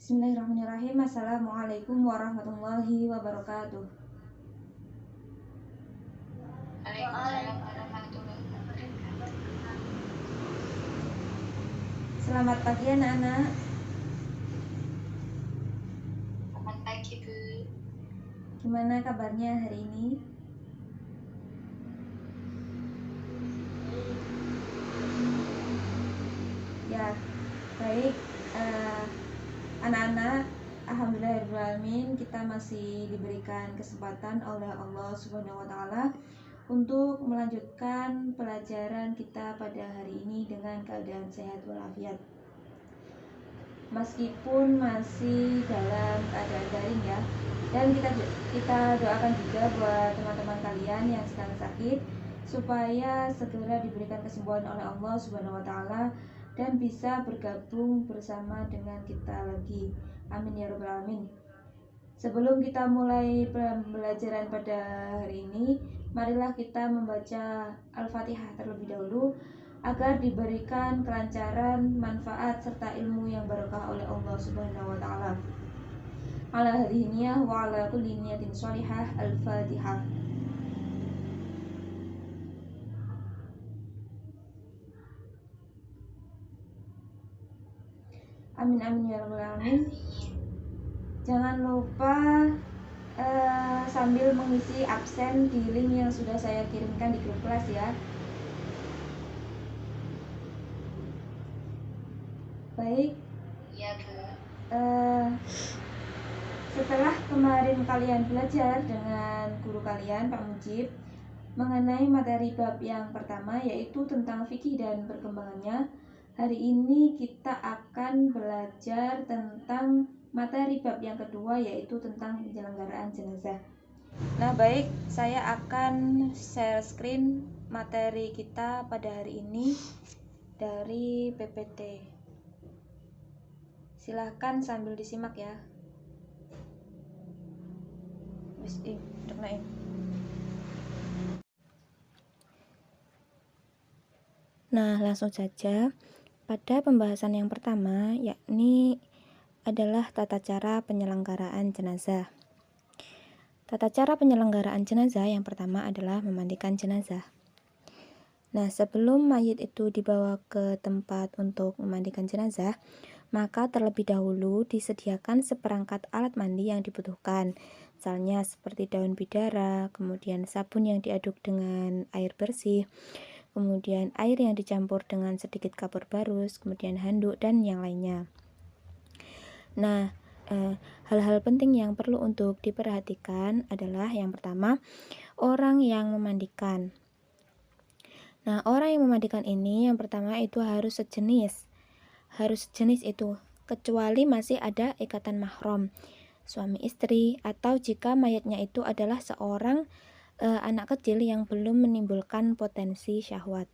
Bismillahirrahmanirrahim. Assalamualaikum warahmatullahi wabarakatuh. Waalaikumsalam warahmatullahi wabarakatuh. Selamat pagi anak-anak. Selamat pagi, Bu. Gimana kabarnya hari ini? Ya, baik. Anak-anak, alhamdulillahirrahmanirrahim, kita masih diberikan kesempatan oleh Allah Subhanahu wa taala untuk melanjutkan pelajaran kita pada hari ini dengan keadaan sehat walafiat. Meskipun masih dalam keadaan daring ya. Dan kita doakan juga buat teman-teman kalian yang sedang sakit supaya segera diberikan kesembuhan oleh Allah Subhanahu wa taala dan bisa bergabung bersama dengan kita lagi. Amin ya rabbal alamin. Sebelum kita mulai pembelajaran pada hari ini, marilah kita membaca Al-Fatihah terlebih dahulu agar diberikan kelancaran, manfaat serta ilmu yang barokah oleh Allah Subhanahu wa taala. Ala hadhihi niyah wa ala kulli niyatin shalihah. Al-Fatihah. Amin amin ya rabbal alamin. Jangan lupa sambil mengisi absen di link yang sudah saya kirimkan di grup kelas ya. Baik. Iya, Bu. Setelah kemarin kalian belajar dengan guru kalian Pak Mujib mengenai materi bab yang pertama yaitu tentang fikih dan perkembangannya, hari ini kita akan belajar tentang materi bab yang kedua yaitu tentang penyelenggaraan jenazah. Nah baik, saya akan share screen materi kita pada hari ini dari PPT. Silahkan sambil disimak ya. Nah, langsung saja pada pembahasan yang pertama, yakni adalah tata cara penyelenggaraan jenazah. Tata cara penyelenggaraan jenazah yang pertama adalah memandikan jenazah. Nah, sebelum mayit itu dibawa ke tempat untuk memandikan jenazah, maka terlebih dahulu disediakan seperangkat alat mandi yang dibutuhkan. Misalnya seperti daun bidara, kemudian sabun yang diaduk dengan air bersih, kemudian air yang dicampur dengan sedikit kapur barus, kemudian handuk, dan yang lainnya. Nah, hal-hal penting yang perlu untuk diperhatikan adalah yang pertama, orang yang memandikan. Nah, orang yang memandikan ini yang pertama itu harus sejenis itu, kecuali masih ada ikatan mahram, suami istri, atau jika mayatnya itu adalah seorang anak kecil yang belum menimbulkan potensi syahwat.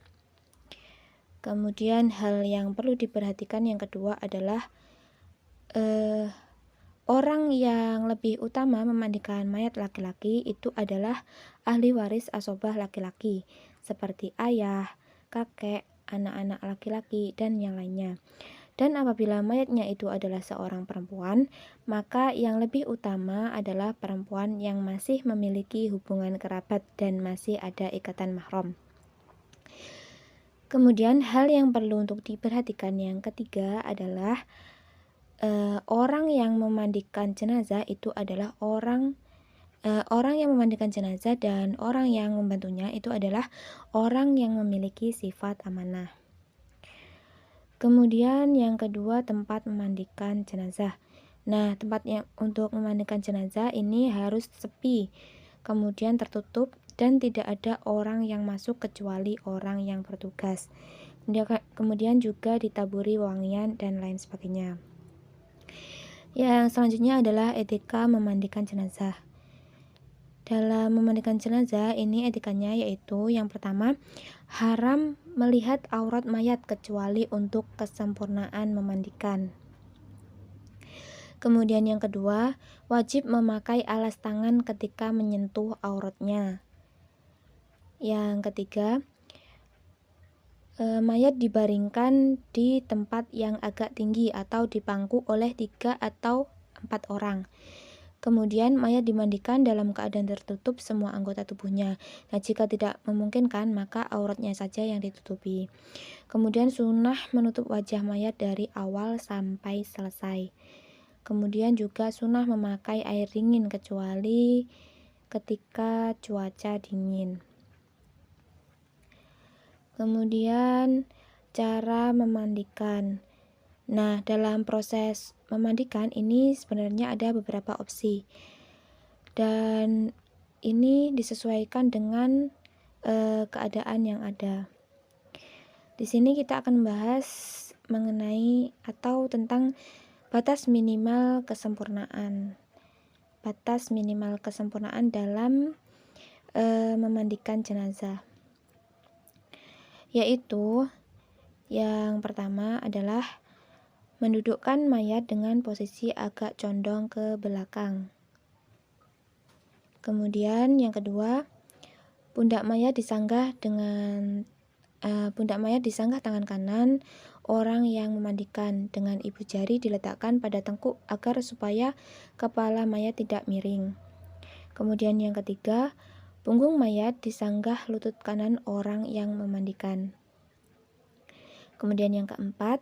Kemudian hal yang perlu diperhatikan yang kedua adalah orang yang lebih utama memandikan mayat laki-laki itu adalah ahli waris asobah laki-laki seperti ayah, kakek, anak-anak laki-laki, dan yang lainnya. Dan apabila mayatnya itu adalah seorang perempuan, maka yang lebih utama adalah perempuan yang masih memiliki hubungan kerabat dan masih ada ikatan mahram. Kemudian hal yang perlu untuk diperhatikan yang ketiga adalah orang yang memandikan jenazah itu adalah orang yang memandikan jenazah dan orang yang membantunya itu adalah orang yang memiliki sifat amanah. Kemudian yang kedua, tempat memandikan jenazah. Nah, tempatnya untuk memandikan jenazah ini harus sepi, kemudian tertutup dan tidak ada orang yang masuk kecuali orang yang bertugas. Kemudian juga ditaburi wangian dan lain sebagainya. Yang selanjutnya adalah etika memandikan jenazah. Dalam memandikan jenazah ini etikanya yaitu yang pertama, haram melihat aurat mayat kecuali untuk kesempurnaan memandikan. Kemudian yang kedua, wajib memakai alas tangan ketika menyentuh auratnya. Yang ketiga, mayat dibaringkan di tempat yang agak tinggi atau dipangku oleh 3 atau 4 orang. Kemudian mayat dimandikan dalam keadaan tertutup semua anggota tubuhnya. Nah, jika tidak memungkinkan, maka auratnya saja yang ditutupi. Kemudian sunnah menutup wajah mayat dari awal sampai selesai. Kemudian juga sunnah memakai air dingin kecuali ketika cuaca dingin. Kemudian cara memandikan. Nah, dalam proses memandikan ini sebenarnya ada beberapa opsi. Dan ini disesuaikan dengan keadaan yang ada. Di sini kita akan membahas mengenai atau tentang batas minimal kesempurnaan. Batas minimal kesempurnaan dalam memandikan jenazah. Yaitu yang pertama adalah mendudukkan mayat dengan posisi agak condong ke belakang. Kemudian yang kedua, pundak mayat disanggah tangan kanan orang yang memandikan, dengan ibu jari diletakkan pada tengkuk agar supaya kepala mayat tidak miring. Kemudian yang ketiga, punggung mayat disanggah lutut kanan orang yang memandikan. Kemudian yang keempat,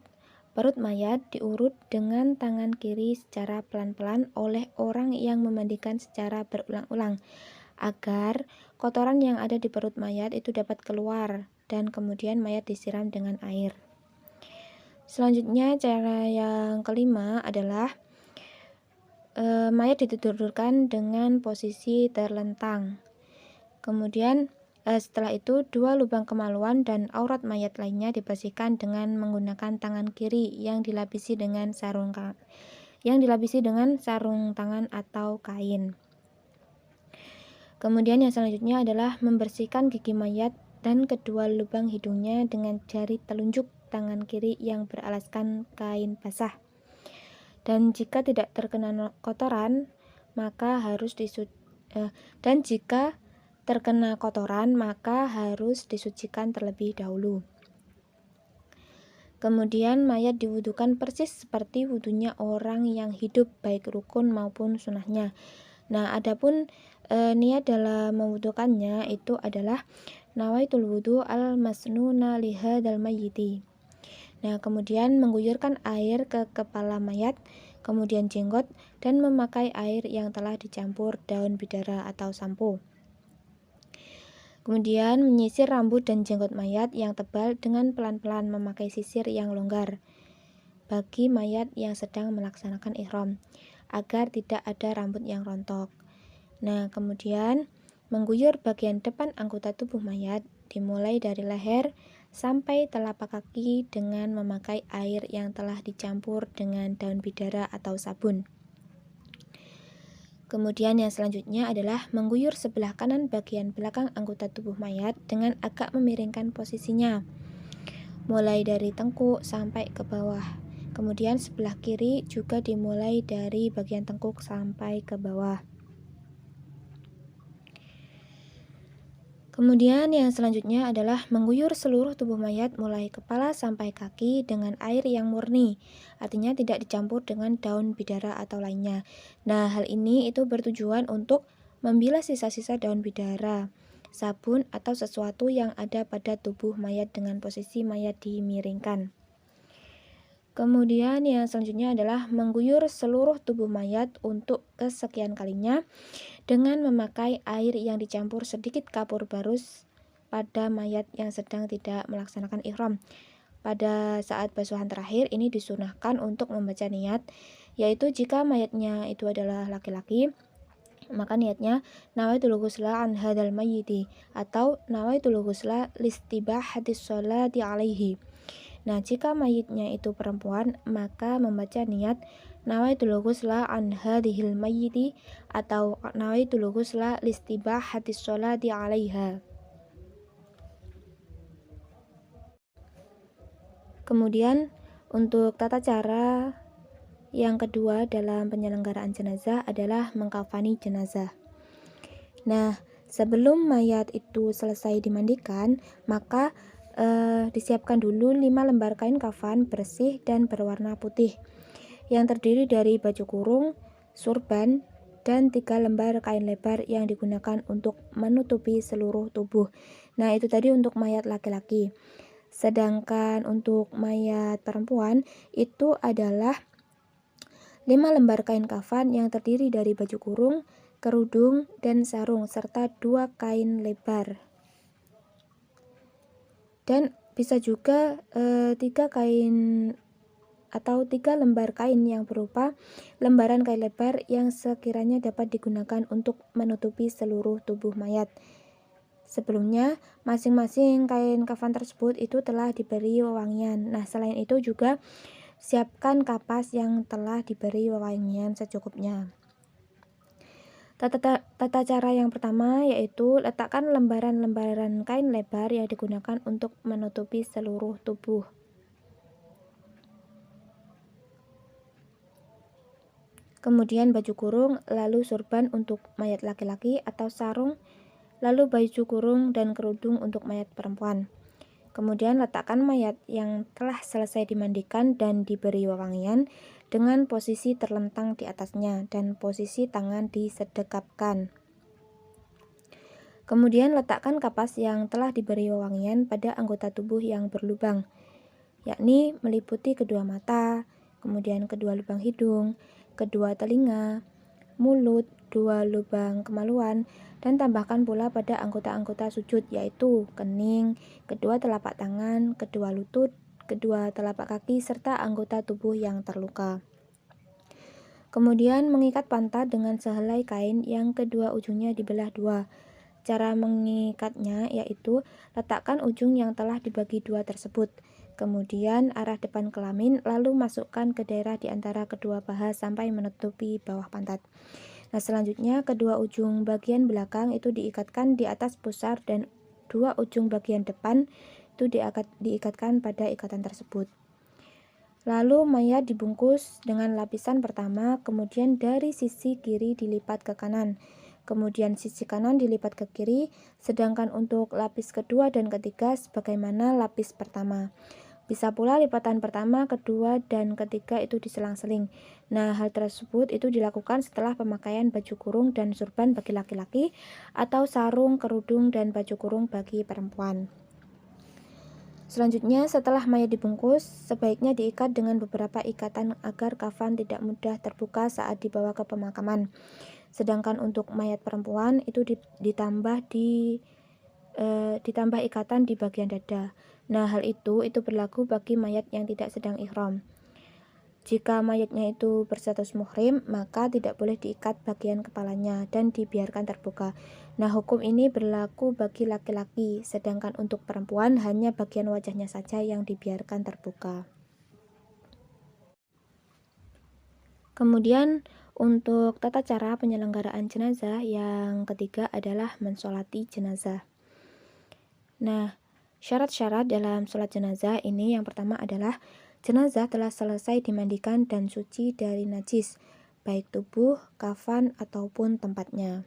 perut mayat diurut dengan tangan kiri secara pelan-pelan oleh orang yang memandikan secara berulang-ulang, agar kotoran yang ada di perut mayat itu dapat keluar, dan kemudian mayat disiram dengan air. Selanjutnya, cara yang kelima adalah mayat ditidurkan dengan posisi terlentang. Kemudian setelah itu 2 lubang kemaluan dan aurat mayat lainnya dibersihkan dengan menggunakan tangan kiri yang dilapisi dengan sarung tangan atau kain. Kemudian yang selanjutnya adalah membersihkan gigi mayat dan kedua lubang hidungnya dengan jari telunjuk tangan kiri yang beralaskan kain basah. Dan jika tidak terkena kotoran, maka harus disucikan terlebih dahulu. Kemudian mayat diwudukan persis seperti wudunya orang yang hidup, baik rukun maupun sunahnya. Nah, adapun niat dalam mewudukannya itu adalah nawaitul wudu al-masnuna lihadal mayyiti. Nah, kemudian mengguyurkan air ke kepala mayat, kemudian jenggot, dan memakai air yang telah dicampur daun bidara atau sampo. Kemudian menyisir rambut dan jenggot mayat yang tebal dengan pelan-pelan memakai sisir yang longgar bagi mayat yang sedang melaksanakan ihram, agar tidak ada rambut yang rontok. Nah, kemudian mengguyur bagian depan anggota tubuh mayat dimulai dari leher sampai telapak kaki dengan memakai air yang telah dicampur dengan daun bidara atau sabun. Kemudian yang selanjutnya adalah mengguyur sebelah kanan bagian belakang anggota tubuh mayat dengan agak memiringkan posisinya, mulai dari tengkuk sampai ke bawah. Kemudian sebelah kiri juga dimulai dari bagian tengkuk sampai ke bawah. Kemudian yang selanjutnya adalah mengguyur seluruh tubuh mayat mulai kepala sampai kaki dengan air yang murni, artinya tidak dicampur dengan daun bidara atau lainnya. Nah, hal ini itu bertujuan untuk membilas sisa-sisa daun bidara, sabun, atau sesuatu yang ada pada tubuh mayat dengan posisi mayat dimiringkan. Kemudian yang selanjutnya adalah mengguyur seluruh tubuh mayat untuk kesekian kalinya dengan memakai air yang dicampur sedikit kapur barus pada mayat yang sedang tidak melaksanakan ihram. Pada saat basuhan terakhir ini disunahkan untuk membaca niat, yaitu jika mayatnya itu adalah laki-laki, maka niatnya nawaitul ghusla an hadal mayyiti atau nawaitul ghusla listibahatis sholati alaihi. Nah, jika mayitnya itu perempuan, maka membaca niat nawaitul ghusla an hadhil mayyiti atau nawaitul ghusla listibahatis sholati 'alaiha. Kemudian untuk tata cara yang kedua dalam penyelenggaraan jenazah adalah mengkafani jenazah. Nah, sebelum mayat itu selesai dimandikan, maka disiapkan dulu 5 lembar kain kafan bersih dan berwarna putih yang terdiri dari baju kurung, surban, dan 3 lembar kain lebar yang digunakan untuk menutupi seluruh tubuh. Nah, itu tadi untuk mayat laki-laki. Sedangkan untuk mayat perempuan itu adalah 5 lembar kain kafan yang terdiri dari baju kurung, kerudung, dan sarung, serta 2 kain lebar. Dan bisa juga 3 kain atau 3 lembar kain yang berupa lembaran kain lebar yang sekiranya dapat digunakan untuk menutupi seluruh tubuh mayat. Sebelumnya, masing-masing kain kafan tersebut itu telah diberi wewangian. Nah, selain itu juga siapkan kapas yang telah diberi wewangian secukupnya. Tata cara yang pertama yaitu letakkan lembaran-lembaran kain lebar yang digunakan untuk menutupi seluruh tubuh. Kemudian baju kurung, lalu surban untuk mayat laki-laki atau sarung, lalu baju kurung dan kerudung untuk mayat perempuan. Kemudian letakkan mayat yang telah selesai dimandikan dan diberi wewangian dengan posisi terlentang di atasnya dan posisi tangan disedekapkan. Kemudian letakkan kapas yang telah diberi wewangian pada anggota tubuh yang berlubang, yakni meliputi kedua mata, kemudian kedua lubang hidung, kedua telinga, mulut, 2 lubang kemaluan, dan tambahkan pula pada anggota-anggota sujud yaitu kening, kedua telapak tangan, kedua lutut, kedua telapak kaki, serta anggota tubuh yang terluka. Kemudian mengikat pantat dengan sehelai kain yang kedua ujungnya dibelah 2. Cara mengikatnya yaitu letakkan ujung yang telah dibagi 2 tersebut. Kemudian arah depan kelamin, lalu masukkan ke daerah di antara kedua paha sampai menutupi bawah pantat. Nah, selanjutnya kedua ujung bagian belakang itu diikatkan di atas pusar dan 2 ujung bagian depan itu diikatkan pada ikatan tersebut. Lalu mayat dibungkus dengan lapisan pertama, kemudian dari sisi kiri dilipat ke kanan, kemudian sisi kanan dilipat ke kiri, sedangkan untuk lapis kedua dan ketiga sebagaimana lapis pertama. Bisa pula lipatan pertama, kedua, dan ketiga itu diselang-seling. Nah, hal tersebut itu dilakukan setelah pemakaian baju kurung dan surban bagi laki-laki atau sarung, kerudung, dan baju kurung bagi perempuan. Selanjutnya, setelah mayat dibungkus, sebaiknya diikat dengan beberapa ikatan agar kafan tidak mudah terbuka saat dibawa ke pemakaman. Sedangkan untuk mayat perempuan itu ditambah ikatan di bagian dada. Nah, hal itu berlaku bagi mayat yang tidak sedang ihram. Jika mayatnya itu berstatus muhrim, maka tidak boleh diikat bagian kepalanya dan dibiarkan terbuka. Nah, hukum ini berlaku bagi laki-laki, sedangkan untuk perempuan hanya bagian wajahnya saja yang dibiarkan terbuka. Kemudian untuk tata cara penyelenggaraan jenazah yang ketiga adalah mensolati jenazah. Nah, syarat-syarat dalam sholat jenazah ini yang pertama adalah jenazah telah selesai dimandikan dan suci dari najis, baik tubuh, kafan, ataupun tempatnya.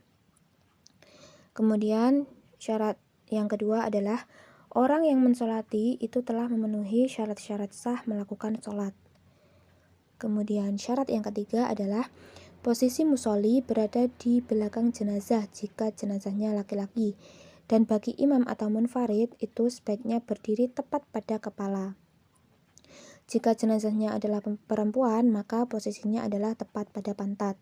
Kemudian syarat yang kedua adalah orang yang mensolati itu telah memenuhi syarat-syarat sah melakukan sholat. Kemudian syarat yang ketiga adalah posisi musolli berada di belakang jenazah jika jenazahnya laki-laki. Dan bagi imam atau munfarid itu sebaiknya berdiri tepat pada kepala. Jika jenazahnya adalah perempuan, maka posisinya adalah tepat pada pantat.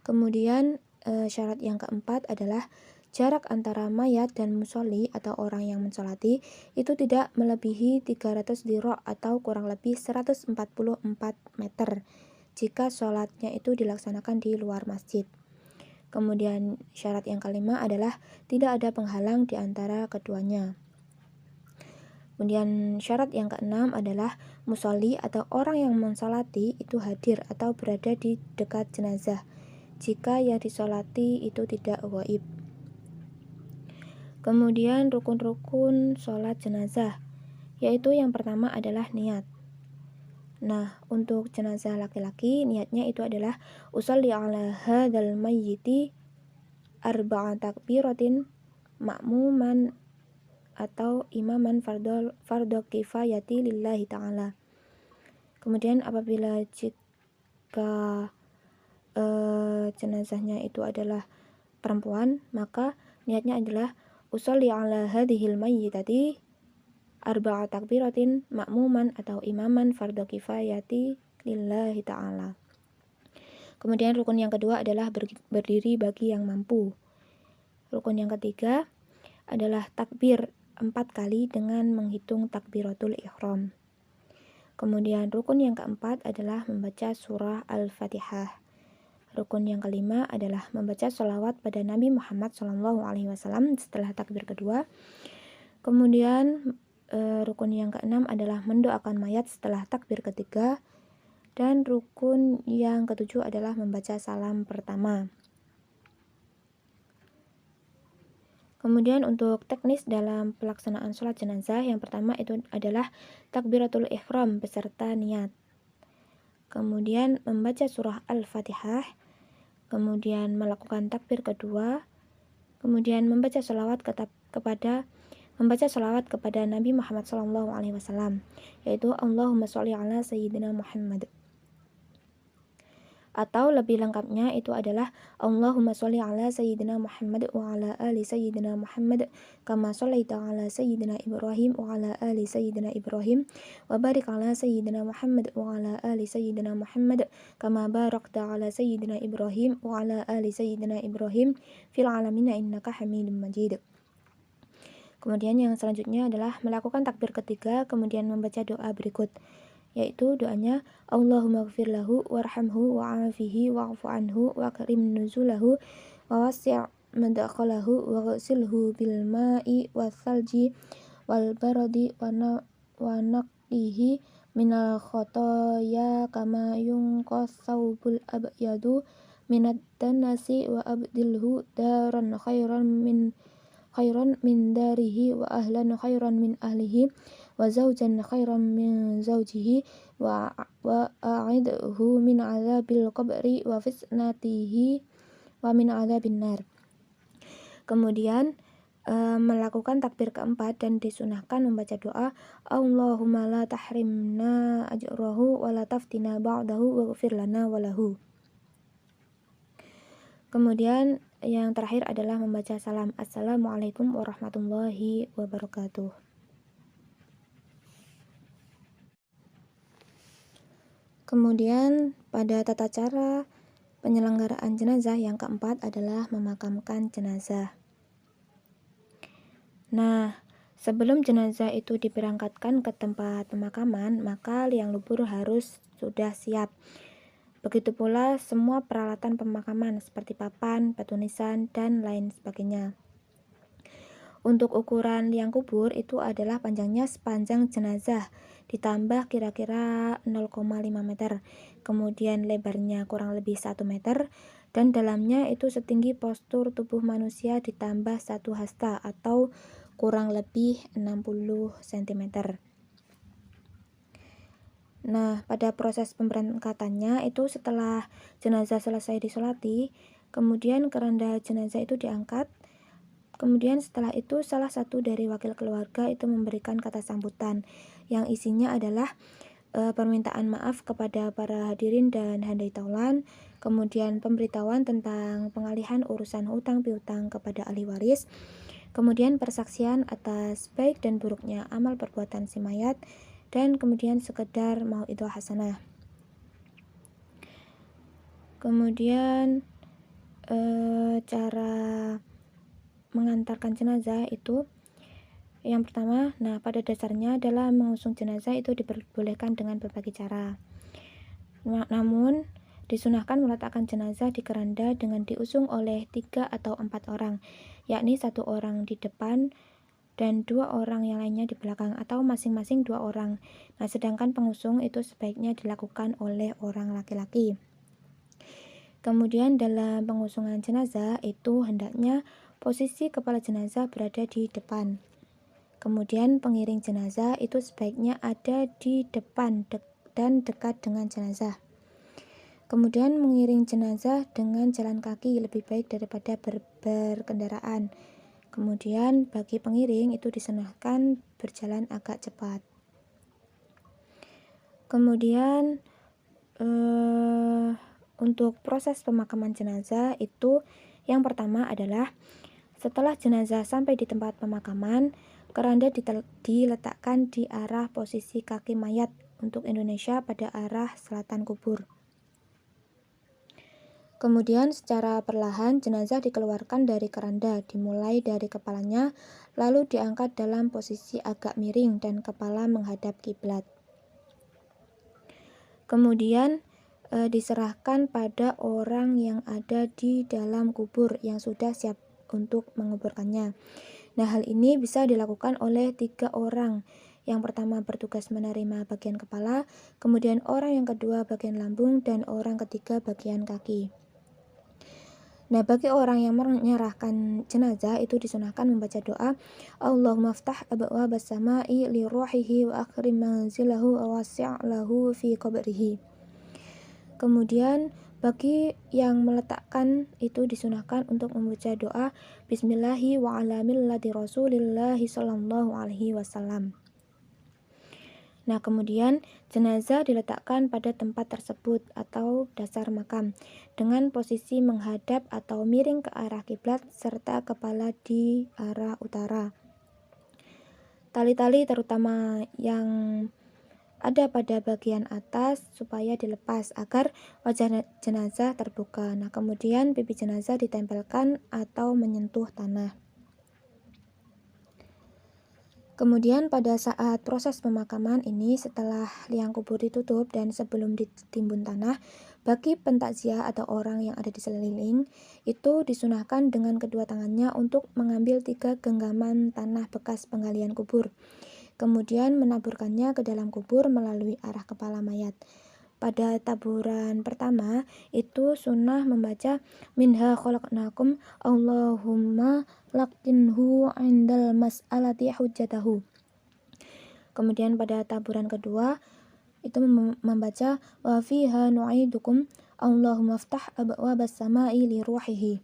Kemudian syarat yang keempat adalah jarak antara mayat dan musolli atau orang yang mensolati itu tidak melebihi 300 dhira' atau kurang lebih 144 meter jika sholatnya itu dilaksanakan di luar masjid. Kemudian syarat yang kelima adalah tidak ada penghalang di antara keduanya. Kemudian syarat yang keenam adalah musolli atau orang yang mensolati itu hadir atau berada di dekat jenazah jika yang disolati itu tidak ghaib. Kemudian rukun-rukun sholat jenazah, yaitu yang pertama adalah niat. Nah, untuk jenazah laki-laki, niatnya itu adalah usolli ala hadzal mayyiti arba'a takbiratin ma'muman atau imaman fardhu kifayati lillahi ta'ala. Kemudian apabila jika jenazahnya itu adalah perempuan, maka niatnya adalah usolli ala hadhil mayyitati arba'a takbiratin ma'muman atau imaman fardhu kifayati lillahi ta'ala. Kemudian rukun yang kedua adalah berdiri bagi yang mampu. Rukun yang ketiga adalah takbir 4 kali dengan menghitung takbiratul ihram. Kemudian rukun yang keempat adalah membaca surah Al-Fatihah. Rukun yang kelima adalah membaca sholawat pada Nabi Muhammad SAW setelah takbir kedua. Kemudian rukun yang keenam adalah mendoakan mayat setelah takbir ketiga. Dan rukun yang ketujuh adalah membaca salam pertama. Kemudian untuk teknis dalam pelaksanaan sholat jenazah, yang pertama itu adalah takbiratul ihram beserta niat. Kemudian membaca surah Al-Fatihah, kemudian melakukan takbir kedua, kemudian membaca sholawat kepada Nabi Muhammad SAW, yaitu Allahumma sholli ala sayyidina Muhammad. Atau lebih lengkapnya itu adalah Allahumma sholli ala sayyidina Muhammad wa ala ali sayyidina Muhammad kama shollaita ala sayyidina Ibrahim wa ala ali sayyidina Ibrahim wa barik ala sayyidina Muhammad wa ala ali sayyidina Muhammad kama barakta ala sayyidina Ibrahim wa ala ali sayyidina Ibrahim fil alamina innaka hamidum majid. Kemudian yang selanjutnya adalah melakukan takbir ketiga, kemudian membaca doa berikut, yaitu doanya Allahumma gfir lahu warhamhu wa'afihi wa'fu anhu wa karim nuzulahu wa wasi' madakhalahu wa ghsilhu bil ma'i wa thalji wal baradi wa naqdihi minal khotoya kama yunqas thawbul abyadu minad danasi wa abdilhu daran khairan min darihi wa ahlan khairan min ahlihi wa zawjan khairan min zawjihi wa a'idhu min azabil qabri wa fitnatihi wa min azabin nar. Kemudian melakukan takbir keempat dan disunahkan membaca doa Allahumma la tahrimna ajrahu wa la taftina ba'dahu wa ghfir lana wa lahu. Kemudian yang terakhir adalah membaca salam Assalamualaikum warahmatullahi wabarakatuh. Kemudian pada tata cara penyelenggaraan jenazah yang keempat adalah memakamkan jenazah. Nah, sebelum jenazah itu diberangkatkan ke tempat pemakaman, maka liang kubur harus sudah siap. Begitu pula semua peralatan pemakaman seperti papan, batu nisan, dan lain sebagainya. Untuk ukuran liang kubur itu adalah panjangnya sepanjang jenazah, ditambah kira-kira 0,5 meter. Kemudian lebarnya kurang lebih 1 meter, dan dalamnya itu setinggi postur tubuh manusia ditambah 1 hasta atau kurang lebih 60 cm. Nah, pada proses pemberangkatannya itu setelah jenazah selesai disolati, kemudian keranda jenazah itu diangkat. Kemudian setelah itu salah satu dari wakil keluarga itu memberikan kata sambutan yang isinya adalah permintaan maaf kepada para hadirin dan handai taulan, kemudian pemberitahuan tentang pengalihan urusan hutang piutang kepada ahli waris, kemudian persaksian atas baik dan buruknya amal perbuatan si mayat, dan kemudian sekedar mauidhah hasanah. Kemudian cara mengantarkan jenazah itu yang pertama, pada dasarnya dalam mengusung jenazah itu diperbolehkan dengan berbagai cara. Namun disunahkan meletakkan jenazah di keranda dengan diusung oleh 3 atau 4 orang, yakni 1 orang di depan dan 2 orang yang lainnya di belakang atau masing-masing 2 orang. Nah, sedangkan pengusung itu sebaiknya dilakukan oleh orang laki-laki. Kemudian dalam pengusungan jenazah itu hendaknya posisi kepala jenazah berada di depan. Kemudian pengiring jenazah itu sebaiknya ada di depan dan dekat dengan jenazah. Kemudian mengiring jenazah dengan jalan kaki lebih baik daripada berkendaraan. Kemudian bagi pengiring itu disunahkan berjalan agak cepat. Kemudian untuk proses pemakaman jenazah itu yang pertama adalah setelah jenazah sampai di tempat pemakaman, keranda diletakkan di arah posisi kaki mayat untuk Indonesia pada arah selatan kubur. Kemudian secara perlahan jenazah dikeluarkan dari keranda, dimulai dari kepalanya, lalu diangkat dalam posisi agak miring dan kepala menghadap kiblat. Kemudian diserahkan pada orang yang ada di dalam kubur yang sudah siap untuk menguburkannya. Nah, hal ini bisa dilakukan oleh 3 orang. Yang pertama bertugas menerima bagian kepala, kemudian orang yang kedua bagian lambung, dan orang ketiga bagian kaki. Nah, bagi orang yang menyerahkan jenazah itu disunahkan membaca doa Allahumma ftah abwaabas samaa'i li ruhihi wa akrim manzilahu wa wasi' lahu fi qabrihi. Kemudian bagi yang meletakkan itu disunahkan untuk membaca doa Bismillahi wa ala millati Rasulillahi sallallahu alaihi wasallam. Nah, kemudian jenazah diletakkan pada tempat tersebut atau dasar makam dengan posisi menghadap atau miring ke arah kiblat serta kepala di arah utara. Tali-tali terutama yang ada pada bagian atas supaya dilepas agar wajah jenazah terbuka. Nah, kemudian pipi jenazah ditempelkan atau menyentuh tanah. Kemudian pada saat proses pemakaman ini setelah liang kubur ditutup dan sebelum ditimbun tanah, bagi pentakziah atau orang yang ada di sekeliling itu disunahkan dengan kedua tangannya untuk mengambil 3 genggaman tanah bekas penggalian kubur. Kemudian menaburkannya ke dalam kubur melalui arah kepala mayat. Pada taburan pertama itu sunnah membaca minha khalaqnakum Allahumma laqinhu indal mas'alati hujjatahu. Kemudian pada taburan kedua itu membaca wa fiha nu'idukum Allahumma ftah abwaabas samaa'i li ruhihi.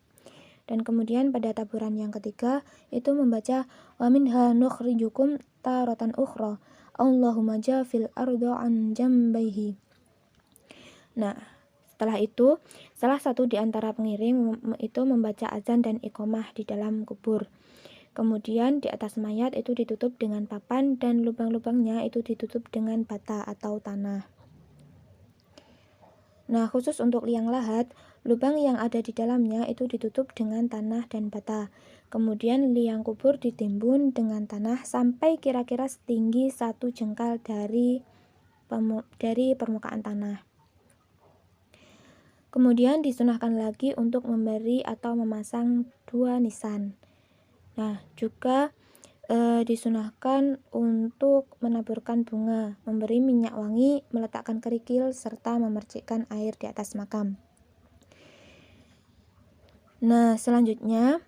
Dan kemudian pada taburan yang ketiga itu membaca wa minha nukhrijukum taratan ukhra Allahumma jafil arda an jambaihi. Nah, setelah itu salah satu di antara pengiring itu membaca azan dan iqamah di dalam kubur. Kemudian di atas mayat itu ditutup dengan papan dan lubang-lubangnya itu ditutup dengan bata atau tanah. Nah, khusus untuk liang lahat, lubang yang ada di dalamnya itu ditutup dengan tanah dan bata. Kemudian liang kubur ditimbun dengan tanah sampai kira-kira setinggi 1 jengkal dari permukaan tanah. Kemudian disunahkan lagi untuk memberi atau memasang 2 nisan. Nah, juga disunahkan untuk menaburkan bunga, memberi minyak wangi, meletakkan kerikil, serta memercikkan air di atas makam. Nah, selanjutnya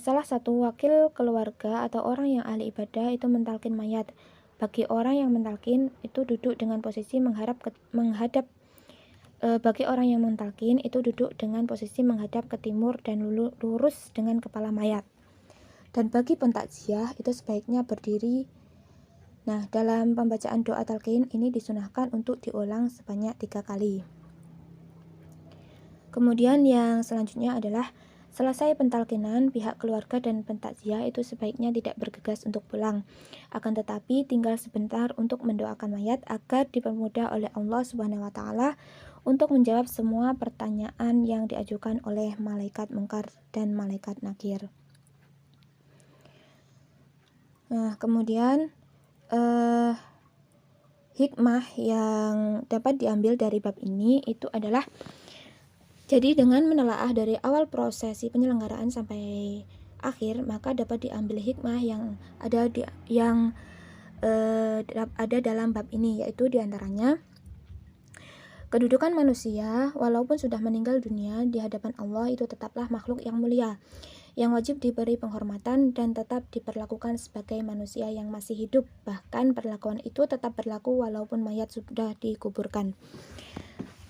salah satu wakil keluarga atau orang yang ahli ibadah itu mentalkin mayat. Bagi orang yang mentalkin itu duduk dengan posisi menghadap bagi orang yang mentalkin itu duduk dengan posisi menghadap ke timur dan lurus dengan kepala mayat. Dan bagi pentakziah itu sebaiknya berdiri. Nah, dalam pembacaan doa talqin ini disunahkan untuk diulang sebanyak 3 kali. Kemudian yang selanjutnya adalah selesai pentalkinan, pihak keluarga dan pentakziah itu sebaiknya tidak bergegas untuk pulang. Akan tetapi tinggal sebentar untuk mendoakan mayat agar dipermudah oleh Allah Subhanahu wa taala untuk menjawab semua pertanyaan yang diajukan oleh malaikat mungkar dan malaikat nakir. Nah, kemudian hikmah yang dapat diambil dari bab ini itu adalah jadi dengan menelaah dari awal prosesi penyelenggaraan sampai akhir, maka dapat diambil hikmah yang ada dalam bab ini, yaitu diantaranya kedudukan manusia walaupun sudah meninggal dunia di hadapan Allah itu tetaplah makhluk yang mulia, yang wajib diberi penghormatan dan tetap diperlakukan sebagai manusia yang masih hidup. Bahkan perlakuan itu tetap berlaku walaupun mayat sudah dikuburkan.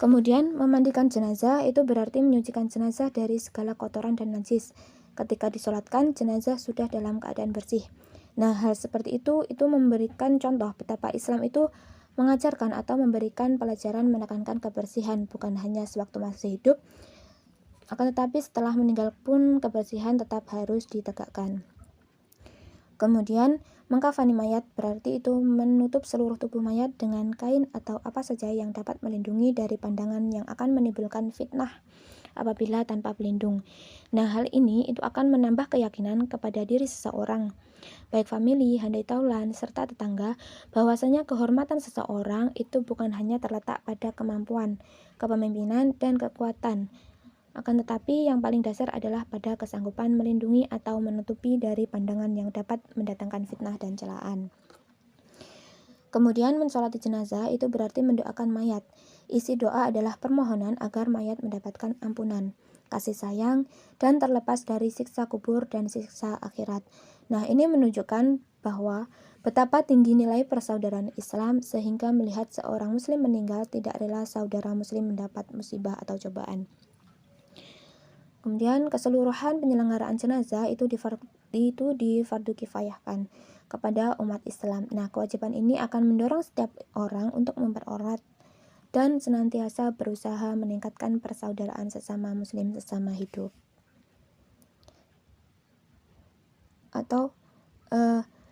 Kemudian memandikan jenazah itu berarti menyucikan jenazah dari segala kotoran dan najis. ketika disolatkan jenazah sudah dalam keadaan bersih. Nah, hal seperti itu memberikan contoh betapa Islam itu mengajarkan atau memberikan pelajaran menekankan kebersihan bukan hanya sewaktu masih hidup, akan tetapi setelah meninggal pun kebersihan tetap harus ditegakkan. Kemudian, mengkafani mayat berarti itu menutup seluruh tubuh mayat dengan kain atau apa saja yang dapat melindungi dari pandangan yang akan menimbulkan fitnah apabila tanpa pelindung. Nah, hal ini itu akan menambah keyakinan kepada diri seseorang, baik famili, handai taulan, serta tetangga, bahwasanya kehormatan seseorang itu bukan hanya terletak pada kemampuan, kepemimpinan, dan kekuatan, akan tetapi yang paling dasar adalah pada kesanggupan melindungi atau menutupi dari pandangan yang dapat mendatangkan fitnah dan celaan. Kemudian mensolati jenazah itu berarti mendoakan mayat. Isi doa adalah permohonan agar mayat mendapatkan ampunan, kasih sayang, dan terlepas dari siksa kubur dan siksa akhirat. Nah, ini menunjukkan bahwa betapa tinggi nilai persaudaraan Islam sehingga melihat seorang muslim meninggal tidak rela saudara muslim mendapat musibah atau cobaan. Kemudian keseluruhan penyelenggaraan jenazah itu difardu kifayahkan kepada umat Islam. Nah, kewajiban ini akan mendorong setiap orang untuk mempererat dan senantiasa berusaha meningkatkan persaudaraan sesama muslim sesama hidup.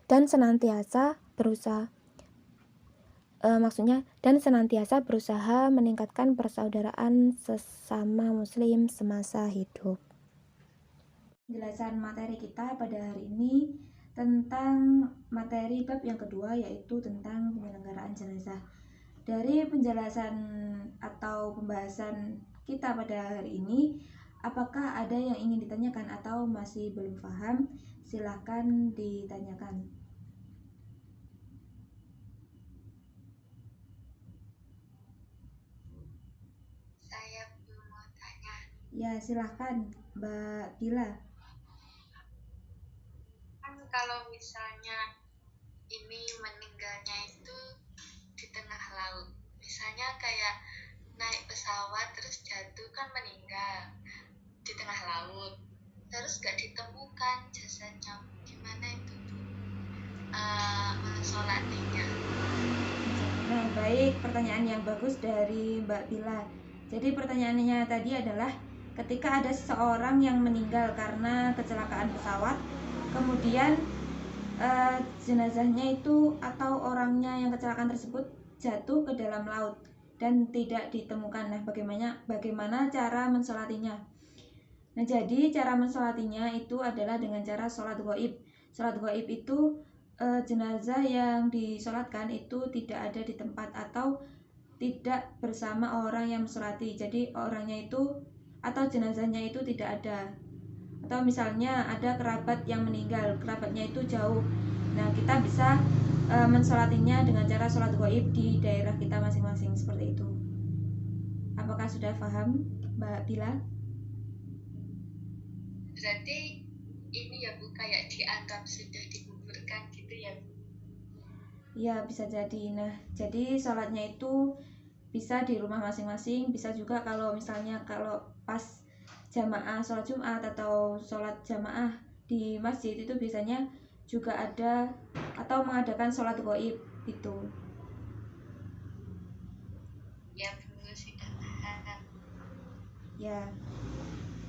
Dan senantiasa berusaha meningkatkan persaudaraan sesama muslim semasa hidup. Penjelasan materi kita pada hari ini tentang materi bab yang kedua, yaitu tentang penyelenggaraan jenazah. Dari penjelasan atau pembahasan kita pada hari ini, apakah ada yang ingin ditanyakan atau masih belum paham? Silakan ditanyakan. Saya belum mau tanya. Ya, silahkan Mbak Bila. Kan kalau misalnya ini meninggalnya itu di tengah laut, misalnya kayak naik pesawat terus jatuh kan meninggal di tengah laut, terus gak ditemukan jasadnya, gimana itu mensolatinya? Nah, baik, pertanyaan yang bagus dari Mbak Bila. Jadi pertanyaannya tadi adalah ketika ada seseorang yang meninggal karena kecelakaan pesawat, kemudian jenazahnya itu atau orangnya yang kecelakaan tersebut jatuh ke dalam laut dan tidak ditemukan. Nah, bagaimana cara mensolatinya? Nah, jadi cara mensolatinya itu adalah dengan cara sholat gaib. Sholat gaib itu jenazah yang disolatkan itu tidak ada di tempat atau tidak bersama orang yang mensolati. Jadi orangnya itu atau jenazahnya itu tidak ada. Atau misalnya ada kerabat yang meninggal, kerabatnya itu jauh. Nah, kita bisa mensolatinya dengan cara sholat gaib di daerah kita masing-masing, seperti itu. Apakah sudah paham, Mbak Bila? Berarti ini ya Bu, kayak dianggap sudah dikuburkan gitu ya Bu? Ya, bisa jadi. Nah, jadi sholatnya itu bisa di rumah masing-masing, bisa juga kalau misalnya kalau pas jamaah sholat Jumat atau sholat jamaah di masjid itu biasanya juga ada atau mengadakan sholat gaib itu. Ya Bu, sudah paham. Ya,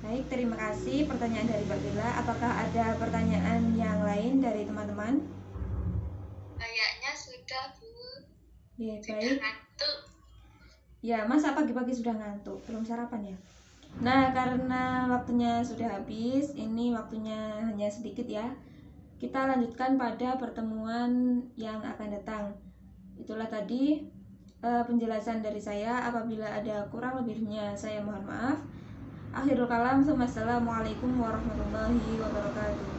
baik, terima kasih pertanyaan dari Mbak Bella. Apakah ada pertanyaan yang lain dari teman-teman? Kayaknya sudah Bu. Ya, Sudah baik. ngantuk. Ya, masa pagi-pagi sudah ngantuk? Belum sarapan ya? Nah, karena waktunya sudah habis, ini waktunya hanya sedikit ya. Kita lanjutkan pada pertemuan yang akan datang. Itulah tadi penjelasan dari saya. Apabila ada kurang lebihnya, saya mohon maaf. Akhirul kalam, wassalamualaikum warahmatullahi wabarakatuh.